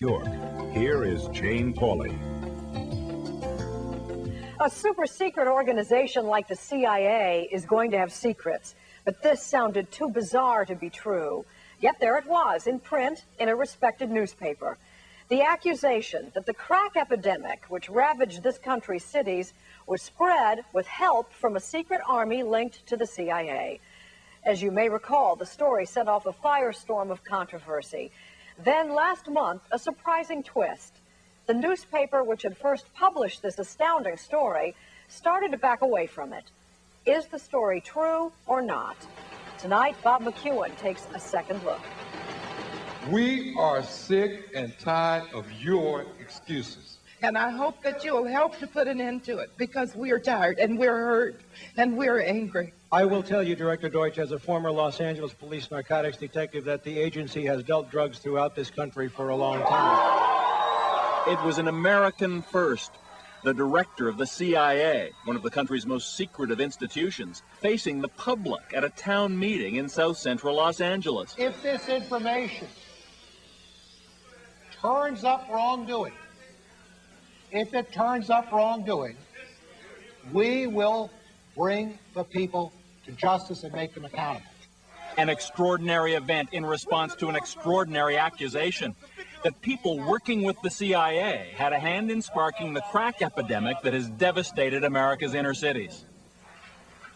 York, here is Jane Pauley. A super secret organization like the CIA is going to have secrets, but this sounded too bizarre to be true. Yet there it was, in print, in a respected newspaper. The accusation that the crack epidemic, which ravaged this country's cities, was spread with help from a secret army linked to the CIA. As you may recall, the story set off a firestorm of controversy. Then last month, a surprising twist. The newspaper which had first published this astounding story started to back away from it. Is the story true or not? Tonight, Bob McEwen takes a second look. We are sick and tired of your excuses. And I hope that you'll help to put an end to it, because we are tired and we're hurt and we're angry. I will tell you, Director Deutsch, as a former Los Angeles police narcotics detective, that the agency has dealt drugs throughout this country for a long time. It was an American first. The director of the CIA, one of the country's most secretive institutions, facing the public at a town meeting in South Central Los Angeles. If this information turns up wrongdoing, we will bring the people to justice and make them accountable. An extraordinary event in response to an extraordinary accusation that people working with the CIA had a hand in sparking the crack epidemic that has devastated America's inner cities.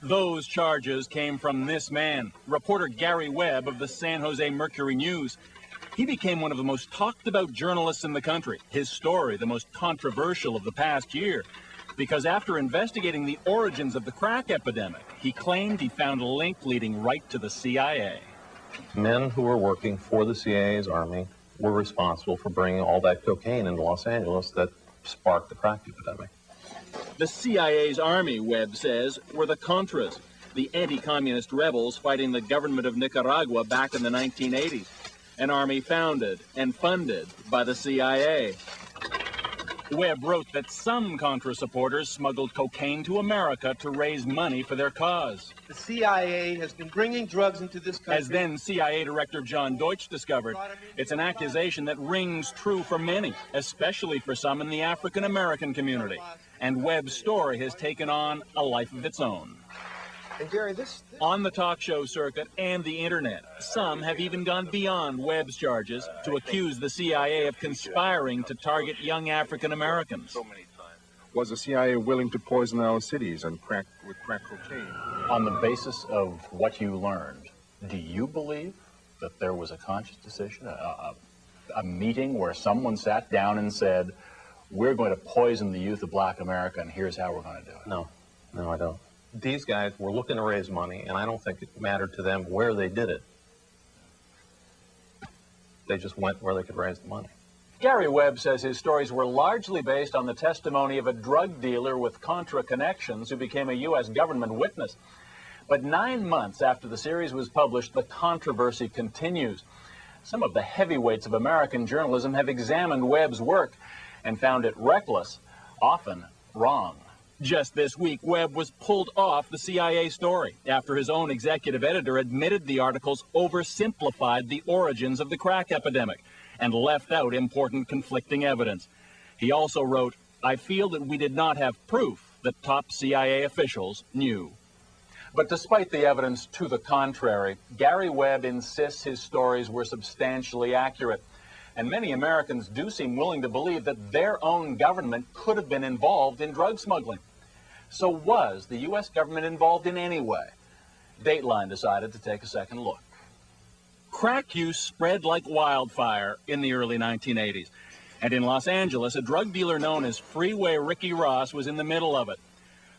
Those charges came from this man, reporter Gary Webb of the San Jose Mercury News. He became one of the most talked about journalists in the country, his story the most controversial of the past year, because after investigating the origins of the crack epidemic, he claimed he found a link leading right to the CIA. Men who were working for the CIA's army were responsible for bringing all that cocaine into Los Angeles that sparked the crack epidemic. The CIA's army, Webb says, were the Contras, the anti-communist rebels fighting the government of Nicaragua back in the 1980s, an army founded and funded by the CIA. Webb wrote that some Contra supporters smuggled cocaine to America to raise money for their cause. The CIA has been bringing drugs into this country. As then CIA Director John Deutsch discovered, it's an accusation that rings true for many, especially for some in the African-American community. And Webb's story has taken on a life of its own. And Gary, on the talk show circuit and the internet, some have even gone beyond Webb's charges to accuse the CIA of conspiring to target young African Americans. Was the CIA willing to poison our cities and with crack cocaine? On the basis of what you learned, do you believe that there was a conscious decision, a meeting where someone sat down and said, we're going to poison the youth of Black America and here's how we're going to do it? No, I don't. These guys were looking to raise money, and I don't think it mattered to them where they did it. They just went where they could raise the money. Gary Webb says his stories were largely based on the testimony of a drug dealer with Contra connections who became a U.S. government witness. But 9 months after the series was published, the controversy continues. Some of the heavyweights of American journalism have examined Webb's work and found it reckless, often wrong. Just this week, Webb was pulled off the CIA story after his own executive editor admitted the articles oversimplified the origins of the crack epidemic and left out important conflicting evidence. He also wrote, I feel that we did not have proof that top CIA officials knew. But despite the evidence to the contrary, Gary Webb insists his stories were substantially accurate. And many Americans do seem willing to believe that their own government could have been involved in drug smuggling. So was the U.S. government involved in any way? Dateline decided to take a second look. Crack use spread like wildfire in the early 1980s. And in Los Angeles, a drug dealer known as Freeway Ricky Ross was in the middle of it.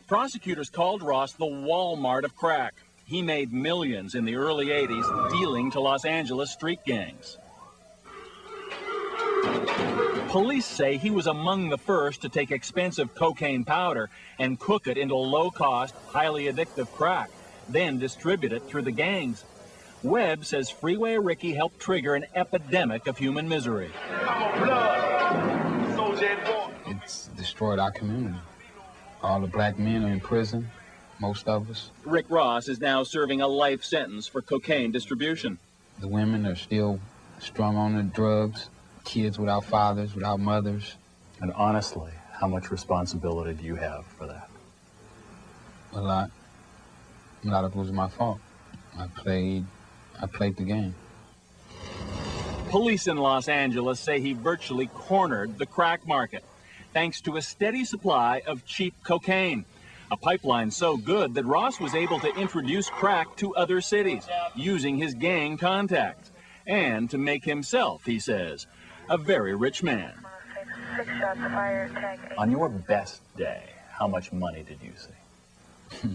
Prosecutors called Ross the Walmart of crack. He made millions in the early 80s dealing to Los Angeles street gangs. Police say he was among the first to take expensive cocaine powder and cook it into low-cost, highly addictive crack, then distribute it through the gangs. Webb says Freeway Ricky helped trigger an epidemic of human misery. It's destroyed our community. All the black men are in prison, most of us. Rick Ross is now serving a life sentence for cocaine distribution. The women are still strung on the drugs. kids without fathers, without mothers. And honestly, how much responsibility do you have for that? A lot. A lot of it was my fault. I played the game. Police in Los Angeles say he virtually cornered the crack market, thanks to a steady supply of cheap cocaine. A pipeline so good that Ross was able to introduce crack to other cities, using his gang contacts, and to make himself, he says, a very rich man. On your best day, how much money did you see?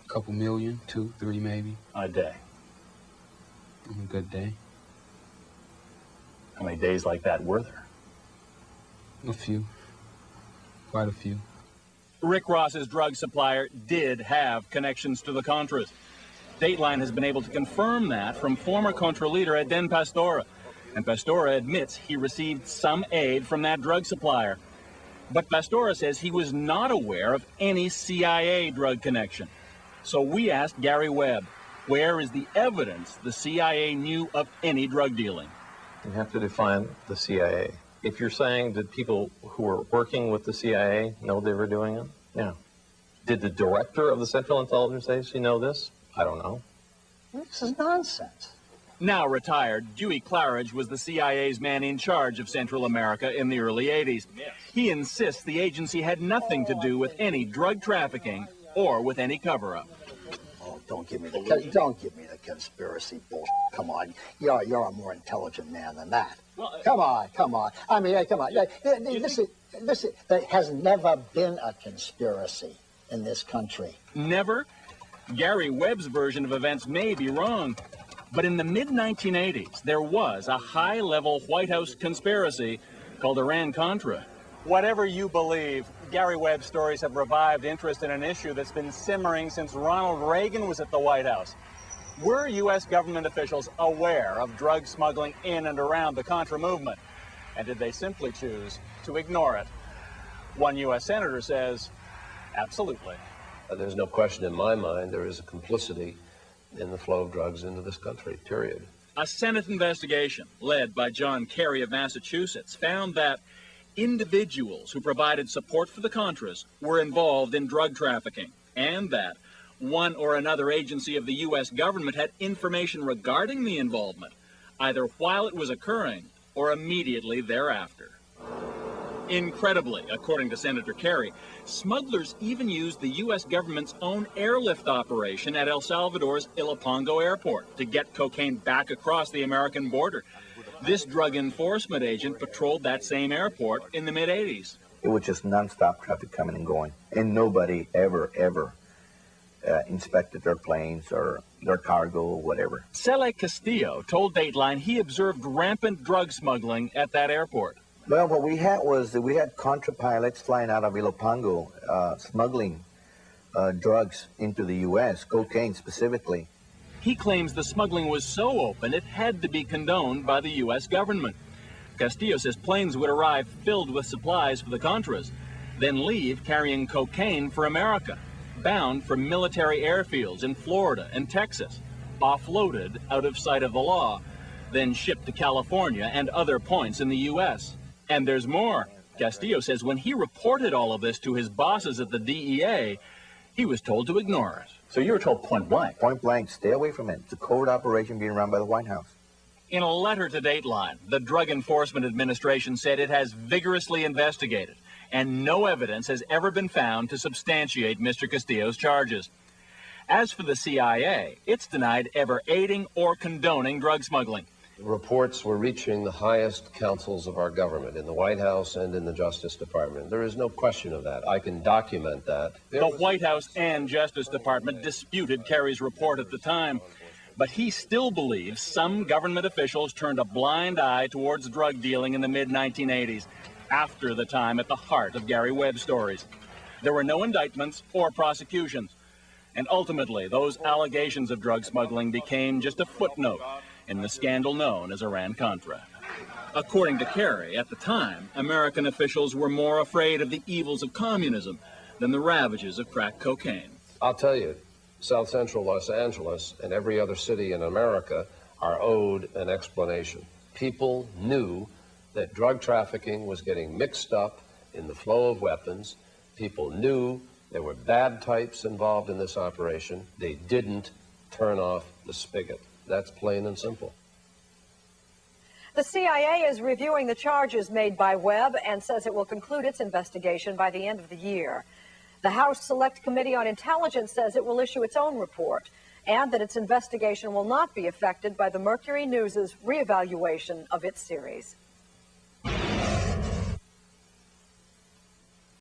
A couple million, 2, 3 maybe. A day. On a good day. How many days like that were there? A few. Quite a few. Rick Ross's drug supplier did have connections to the Contras. Dateline has been able to confirm that from former Contra leader Eden Pastora. And Pastora admits he received some aid from that drug supplier. But Pastora says he was not aware of any CIA drug connection. So we asked Gary Webb, where is the evidence the CIA knew of any drug dealing? You have to define the CIA. If you're saying that people who were working with the CIA know they were doing it, yeah. Did the director of the Central Intelligence Agency know this? I don't know. This is nonsense. Now retired, Dewey Claridge was the CIA's man in charge of Central America in the early 80s. He insists the agency had nothing to do with any drug trafficking or with any cover-up. Oh, don't give me the conspiracy bullshit. Come on, you're a more intelligent man than that. Come on. I mean, come on. Listen, there has never been a conspiracy in this country. Never? Gary Webb's version of events may be wrong, but in the mid-1980s, there was a high-level White House conspiracy called Iran-Contra. Whatever you believe, Gary Webb's stories have revived interest in an issue that's been simmering since Ronald Reagan was at the White House. Were U.S. government officials aware of drug smuggling in and around the Contra movement? And did they simply choose to ignore it? One U.S. senator says, absolutely. There's no question in my mind there is a complicity in the flow of drugs into this country, period. A Senate investigation led by John Kerry of Massachusetts found that individuals who provided support for the Contras were involved in drug trafficking, and that one or another agency of the U.S. government had information regarding the involvement, either while it was occurring or immediately thereafter. Incredibly, according to Senator Kerry, smugglers even used the U.S. government's own airlift operation at El Salvador's Ilopango airport to get cocaine back across the American border. This drug enforcement agent patrolled that same airport in the mid-'80s. It was just nonstop traffic coming and going, and nobody ever inspected their planes or their cargo or whatever. Cele Castillo told Dateline he observed rampant drug smuggling at that airport. Well, what we had was that we had Contra pilots flying out of Ilopango, smuggling drugs into the U.S., cocaine specifically. He claims the smuggling was so open it had to be condoned by the U.S. government. Castillo says planes would arrive filled with supplies for the Contras, then leave carrying cocaine for America, bound for military airfields in Florida and Texas, offloaded out of sight of the law, then shipped to California and other points in the U.S. And there's more. Castillo says when he reported all of this to his bosses at the DEA, he was told to ignore it. So you were told point blank? Point blank, stay away from it. It's a covert operation being run by the White House. In a letter to Dateline, the Drug Enforcement Administration said it has vigorously investigated, and no evidence has ever been found to substantiate Mr. Castillo's charges. As for the CIA, it's denied ever aiding or condoning drug smuggling. Reports were reaching the highest councils of our government, in the White House and in the Justice Department. There is no question of that. I can document that. The White House and Justice Department disputed Kerry's report at the time, but he still believes some government officials turned a blind eye towards drug dealing in the mid-1980s, after the time at the heart of Gary Webb's stories. There were no indictments or prosecutions, and ultimately those allegations of drug smuggling became just a footnote in the scandal known as Iran-Contra. According to Kerry, at the time, American officials were more afraid of the evils of communism than the ravages of crack cocaine. I'll tell you, South Central Los Angeles and every other city in America are owed an explanation. People knew that drug trafficking was getting mixed up in the flow of weapons. People knew there were bad types involved in this operation. They didn't turn off the spigot. That's plain and simple. The CIA is reviewing the charges made by Webb and says it will conclude its investigation by the end of the year. The House Select Committee on Intelligence says it will issue its own report and that its investigation will not be affected by the Mercury News' reevaluation of its series.